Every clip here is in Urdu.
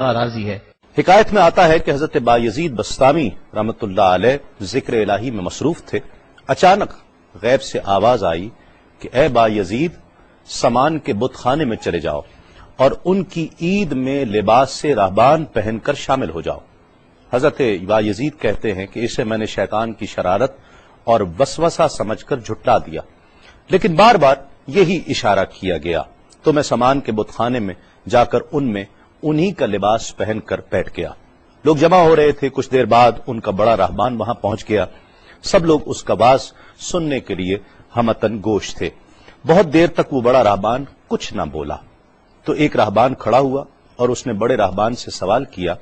راضی ہے۔ حکایت میں آتا ہے کہ حضرت بایزید بستامی رحمۃ اللہ علیہ ذکر الہی میں مصروف تھے، اچانک غیب سے آواز آئی کہ اے بایزید، سامان کے بت خانے میں چلے جاؤ اور ان کی عید میں لباس سے راہبان پہن کر شامل ہو جاؤ۔ حضرت بایزید کہتے ہیں کہ اسے میں نے شیطان کی شرارت اور وسوسہ سمجھ کر جھٹلا دیا، لیکن بار بار یہی اشارہ کیا گیا تو میں سامان کے بت خانے میں جا کر ان میں انہی کا لباس پہن کر بیٹھ گیا۔ لوگ جمع ہو رہے تھے، کچھ دیر بعد ان کا بڑا راہبان وہاں پہنچ گیا۔ سب لوگ اس کا باز سننے کے لیے ہمتن گوش تھے۔ بہت دیر تک وہ بڑا راہبان کچھ نہ بولا تو ایک راہبان کھڑا ہوا اور اس نے بڑے راہبان سے سوال کیا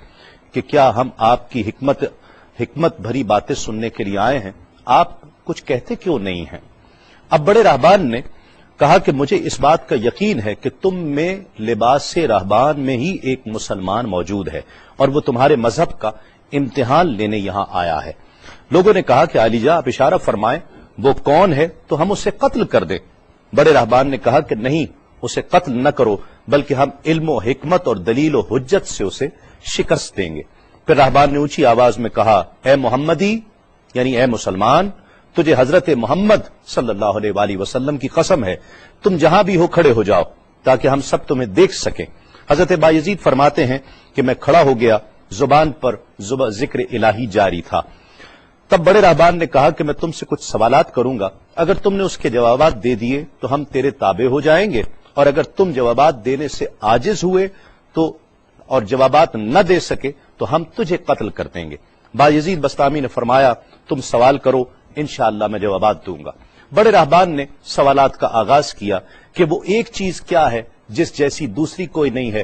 کہ کیا ہم آپ کی حکمت بھری باتیں سننے کے لیے آئے ہیں، آپ کچھ کہتے کیوں نہیں ہیں؟ اب بڑے راہبان نے کہا کہ مجھے اس بات کا یقین ہے کہ تم میں لباس سے راہبان میں ہی ایک مسلمان موجود ہے اور وہ تمہارے مذہب کا امتحان لینے یہاں آیا ہے۔ لوگوں نے کہا کہ علی جاں آپ اشارہ فرمائیں، وہ کون ہے تو ہم اسے قتل کر دیں۔ بڑے راہبان نے کہا کہ نہیں، اسے قتل نہ کرو، بلکہ ہم علم و حکمت اور دلیل و حجت سے اسے شکست دیں گے۔ پھر راہبان نے اونچی آواز میں کہا، اے محمدی، یعنی اے مسلمان، تجھے حضرت محمد صلی اللہ علیہ وآلہ وسلم کی قسم ہے، تم جہاں بھی ہو کھڑے ہو جاؤ تاکہ ہم سب تمہیں دیکھ سکیں۔ حضرت بایزید فرماتے ہیں کہ میں کھڑا ہو گیا، زبان پر ذکر الہی جاری تھا۔ تب بڑے راہبان نے کہا کہ میں تم سے کچھ سوالات کروں گا، اگر تم نے اس کے جوابات دے دیے تو ہم تیرے تابع ہو جائیں گے، اور اگر تم جوابات دینے سے عاجز ہوئے تو اور جوابات نہ دے سکے تو ہم تجھے قتل کر دیں گے۔ بایزید بستامی نے فرمایا، تم سوال کرو، انشاءاللہ میں جوابات دوں گا۔ بڑے راہبان نے سوالات کا آغاز کیا کہ وہ ایک چیز کیا ہے جس جیسی دوسری کوئی نہیں ہے،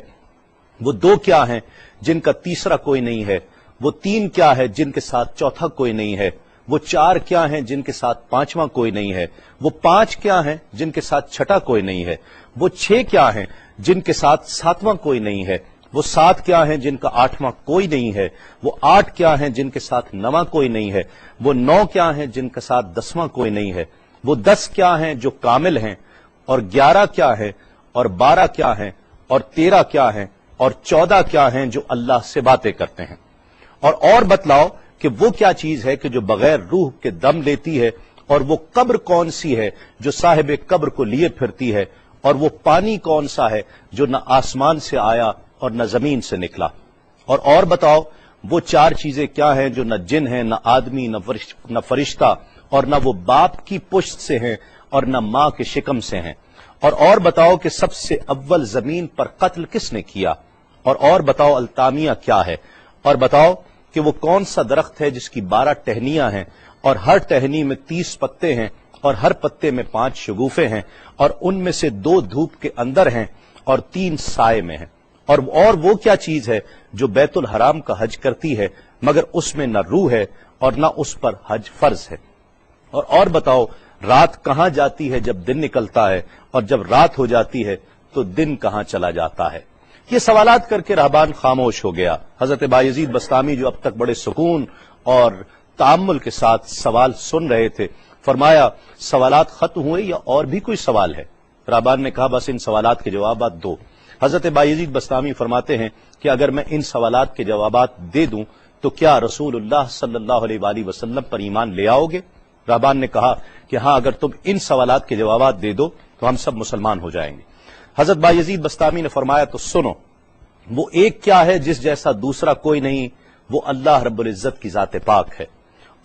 وہ دو کیا ہیں جن کا تیسرا کوئی نہیں ہے، وہ تین کیا ہے جن کے ساتھ چوتھا کوئی نہیں ہے، وہ چار کیا ہیں جن کے ساتھ پانچواں کوئی نہیں ہے، وہ پانچ کیا ہیں جن کے ساتھ چھٹا کوئی نہیں ہے، وہ چھ کیا ہیں جن کے ساتھ ساتواں کوئی نہیں ہے، وہ سات کیا ہیں جن کا آٹھواں کوئی نہیں ہے، وہ آٹھ کیا ہیں جن کے ساتھ نواں کوئی نہیں ہے، وہ نو کیا ہیں جن کے ساتھ دسواں کوئی نہیں ہے، وہ 10 کیا ہیں جو کامل ہیں، اور 11 کیا ہے، اور 12 کیا ہیں، اور 13 کیا ہیں، اور 14 کیا ہیں جو اللہ سے باتیں کرتے ہیں، اور بتلاؤ کہ وہ کیا چیز ہے کہ جو بغیر روح کے دم لیتی ہے، اور وہ قبر کون سی ہے جو صاحب قبر کو لیے پھرتی ہے، اور وہ پانی کون سا ہے جو نہ آسمان سے آیا اور نہ زمین سے نکلا، اور بتاؤ وہ چار چیزیں کیا ہیں جو نہ جن ہیں، نہ آدمی، نہ فرشتہ، اور نہ وہ باپ کی پشت سے ہیں اور نہ ماں کے شکم سے ہیں، اور بتاؤ کہ سب سے اول زمین پر قتل کس نے کیا، اور بتاؤ التامیہ کیا ہے، اور بتاؤ کہ وہ کون سا درخت ہے جس کی 12 ٹہنیاں ہیں اور ہر ٹہنی میں 30 پتے ہیں اور ہر پتے میں 5 شگوفے ہیں، اور ان میں سے 2 دھوپ کے اندر ہیں اور 3 سائے میں ہیں، اور وہ کیا چیز ہے جو بیت الحرام کا حج کرتی ہے مگر اس میں نہ روح ہے اور نہ اس پر حج فرض ہے، اور بتاؤ رات کہاں جاتی ہے جب دن نکلتا ہے، اور جب رات ہو جاتی ہے تو دن کہاں چلا جاتا ہے۔ یہ سوالات کر کے راہبان خاموش ہو گیا۔ حضرت بایزید بستامی جو اب تک بڑے سکون اور تأمل کے ساتھ سوال سن رہے تھے، فرمایا، سوالات ختم ہوئے یا اور بھی کوئی سوال ہے؟ راہبان نے کہا، بس ان سوالات کے جوابات دو۔ حضرت بایزید بستامی فرماتے ہیں کہ اگر میں ان سوالات کے جوابات دے دوں تو کیا رسول اللہ صلی اللہ علیہ وآلہ وسلم پر ایمان لے آؤ گے؟ راہبان نے کہا کہ ہاں، اگر تم ان سوالات کے جوابات دے دو تو ہم سب مسلمان ہو جائیں گے۔ حضرت بایزید بستامی نے فرمایا، تو سنو، وہ ایک کیا ہے جس جیسا دوسرا کوئی نہیں، وہ اللہ رب العزت کی ذات پاک ہے،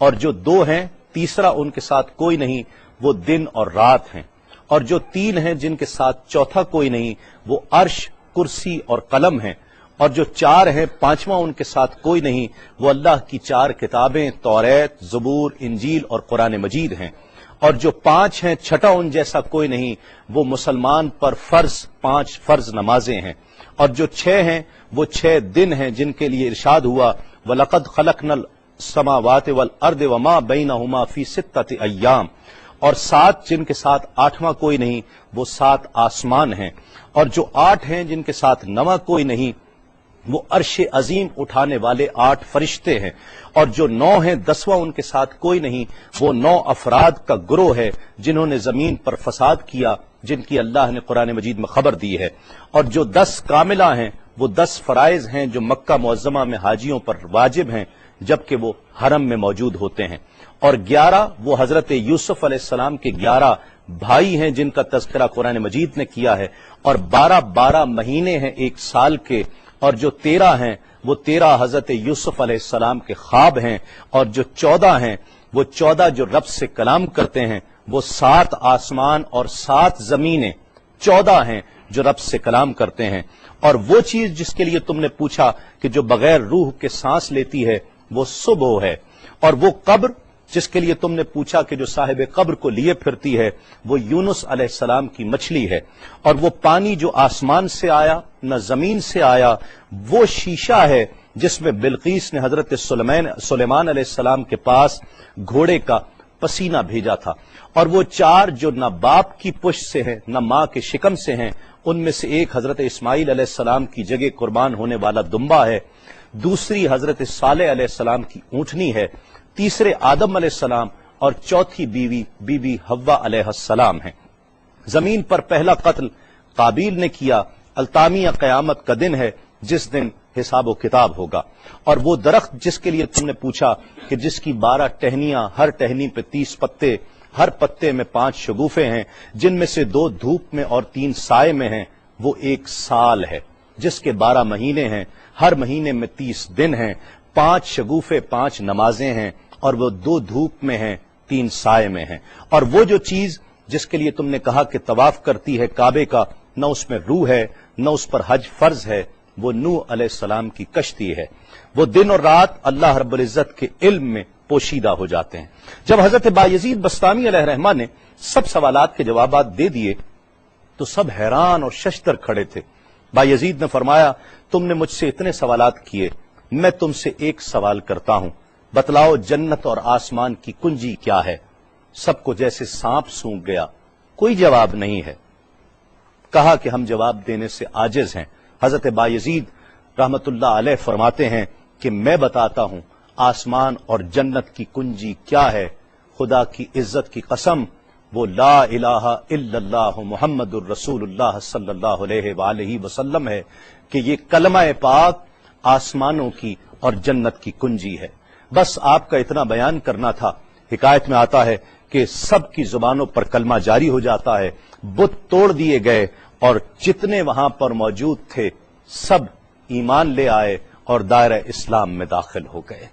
اور جو 2 ہیں تیسرا ان کے ساتھ کوئی نہیں، وہ دن اور رات ہیں، اور جو 3 ہیں جن کے ساتھ چوتھا کوئی نہیں، وہ عرش، کرسی اور قلم ہیں، اور جو 4 ہیں 5واں ان کے ساتھ کوئی نہیں، وہ اللہ کی 4 کتابیں توریت، زبور، انجیل اور قرآن مجید ہیں، اور جو 5 ہیں چھٹا ان جیسا کوئی نہیں، وہ مسلمان پر فرض 5 فرض نمازیں ہیں، اور جو 6 ہیں وہ 6 دن ہیں جن کے لیے ارشاد ہوا، وَلَقَدْ خَلَقْنَا السَّمَاوَاتِ وَالْأَرْضِ وَمَا بَيْنَهُمَا فِي 6 أَيَّامٍ، اور 7 جن کے ساتھ 8واں کوئی نہیں، وہ 7 آسمان ہیں، اور جو 8 ہیں جن کے ساتھ 9واں کوئی نہیں، وہ عرش عظیم اٹھانے والے 8 فرشتے ہیں، اور جو 9 ہیں 10واں ان کے ساتھ کوئی نہیں، وہ 9 افراد کا گروہ ہے جنہوں نے زمین پر فساد کیا، جن کی اللہ نے قرآن مجید میں خبر دی ہے، اور جو 10 کاملہ ہیں وہ 10 فرائض ہیں جو مکہ معظمہ میں حاجیوں پر واجب ہیں جبکہ وہ حرم میں موجود ہوتے ہیں، اور 11 وہ حضرت یوسف علیہ السلام کے 11 بھائی ہیں جن کا تذکرہ قرآن مجید نے کیا ہے، اور 12 مہینے ہیں ایک سال کے، اور جو 13 ہیں وہ 13 حضرت یوسف علیہ السلام کے خواب ہیں، اور جو 14 ہیں وہ 14 جو رب سے کلام کرتے ہیں، وہ 7 آسمان اور 7 زمینیں 14 ہیں جو رب سے کلام کرتے ہیں، اور وہ چیز جس کے لیے تم نے پوچھا کہ جو بغیر روح کے سانس لیتی ہے وہ صبح ہے، اور وہ قبر جس کے لیے تم نے پوچھا کہ جو صاحب قبر کو لیے پھرتی ہے وہ یونس علیہ السلام کی مچھلی ہے، اور وہ پانی جو آسمان سے آیا نہ زمین سے آیا وہ شیشہ ہے جس میں بلقیس نے حضرت سلیمان علیہ السلام کے پاس گھوڑے کا پسینہ بھیجا تھا، اور وہ 4 جو نہ باپ کی پشت سے ہیں نہ ماں کے شکم سے ہیں، ان میں سے ایک حضرت اسماعیل علیہ السلام کی جگہ قربان ہونے والا دمبا ہے، دوسری حضرت صالح علیہ السلام کی اونٹنی ہے، تیسرے آدم علیہ السلام، اور چوتھی بیوی بی بی حوا علیہ السلام ہیں۔ زمین پر پہلا قتل قابیل نے کیا، التامیہ قیامت کا دن ہے جس دن حساب و کتاب ہوگا، اور وہ درخت جس کے لیے تم نے پوچھا کہ جس کی 12 ٹہنیاں، ہر ٹہنی پہ 30 پتے، ہر پتے میں 5 شگوفے ہیں جن میں سے 2 دھوپ میں اور 3 سائے میں ہیں، وہ 1 سال ہے جس کے 12 مہینے ہیں، ہر مہینے میں 30 دن ہیں، 5 شگوفے 5 نمازیں ہیں، اور وہ 2 دھوپ میں ہیں 3 سائے میں ہیں، اور وہ جو چیز جس کے لیے تم نے کہا کہ طواف کرتی ہے کعبے کا، نہ اس میں روح ہے نہ اس پر حج فرض ہے، وہ نوح علیہ السلام کی کشتی ہے، وہ دن اور رات اللہ رب العزت کے علم میں پوشیدہ ہو جاتے ہیں۔ جب حضرت بایزید بسطامی علیہ الرحمہ نے سب سوالات کے جوابات دے دیے تو سب حیران اور ششدر کھڑے تھے۔ بایزید نے فرمایا تم نے مجھ سے اتنے سوالات کیے، میں تم سے ایک سوال کرتا ہوں، بتلاؤ جنت اور آسمان کی کنجی کیا ہے؟ سب کو جیسے سانپ سونگھ گیا، کوئی جواب نہیں ہے۔ کہا کہ ہم جواب دینے سے عاجز ہیں۔ حضرت بایزید رحمت اللہ علیہ فرماتے ہیں کہ میں بتاتا ہوں آسمان اور جنت کی کنجی کیا ہے، خدا کی عزت کی قسم وہ لا الہ الا اللہ محمد الرسول اللہ صلی اللہ علیہ وآلہ وسلم ہے کہ یہ کلمہ پاک آسمانوں کی اور جنت کی کنجی ہے۔ بس آپ کا اتنا بیان کرنا تھا۔ حکایت میں آتا ہے کہ سب کی زبانوں پر کلمہ جاری ہو جاتا ہے، بت توڑ دیے گئے، اور جتنے وہاں پر موجود تھے سب ایمان لے آئے اور دائرہ اسلام میں داخل ہو گئے۔